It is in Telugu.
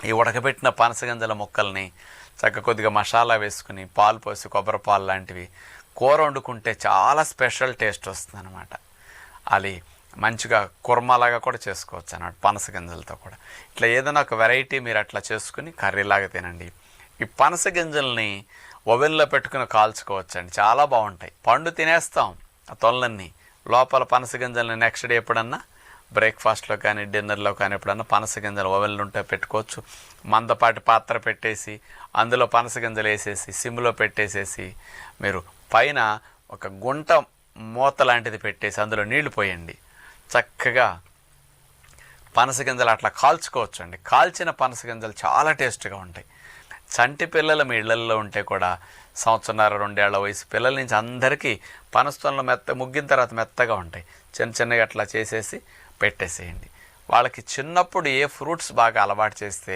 ఈ ఉడకబెట్టిన పనసగింజల ముక్కల్ని చక్కగా కొద్దిగా మసాలా వేసుకుని పాలు పోసి కొబ్బరి పాలు లాంటివి కూర వండుకుంటే చాలా స్పెషల్ టేస్ట్ వస్తుంది అనమాట. అది మంచిగా కుర్మాలాగా కూడా చేసుకోవచ్చు అన్నమాట పనసగింజలతో కూడా. ఇట్లా ఏదైనా ఒక వెరైటీ మీరు అట్లా చేసుకుని కర్రీలాగా తినండి. ఈ పనస గింజల్ని ఓవెన్లో పెట్టుకుని కాల్చుకోవచ్చండి, చాలా బాగుంటాయి. పండు తినేస్తాం ఆ తొలన్నీ, లోపల పనస గింజల్ని నెక్స్ట్ డే ఎప్పుడన్నా బ్రేక్ఫాస్ట్లో కానీ డిన్నర్లో కానీ ఎప్పుడన్నా పనస గింజలు ఓవెన్లు ఉంటే పెట్టుకోవచ్చు. మందపాటి పాత్ర పెట్టేసి అందులో పనస గింజలు వేసేసి సిమ్లో పెట్టేసేసి మీరు పైన ఒక గుంట మూత లాంటిది పెట్టేసి అందులో నీళ్లు పోయండి. చక్కగా పనస గింజలు అట్లా కాల్చుకోవచ్చు అండి. కాల్చిన పనస గింజలు చాలా టేస్ట్గా ఉంటాయి. చంటి పిల్లలు మీ ఇళ్లల్లో ఉంటే కూడా 1.5-2 ఏళ్ల వయసు పిల్లల నుంచి అందరికీ పనస్తోనలు ముగ్గిన తర్వాత మెత్తగా ఉంటాయి. చిన్న చిన్నగా అట్లా చేసేసి పెట్టేసేయండి. వాళ్ళకి చిన్నప్పుడు ఏ ఫ్రూట్స్ బాగా అలవాటు చేస్తే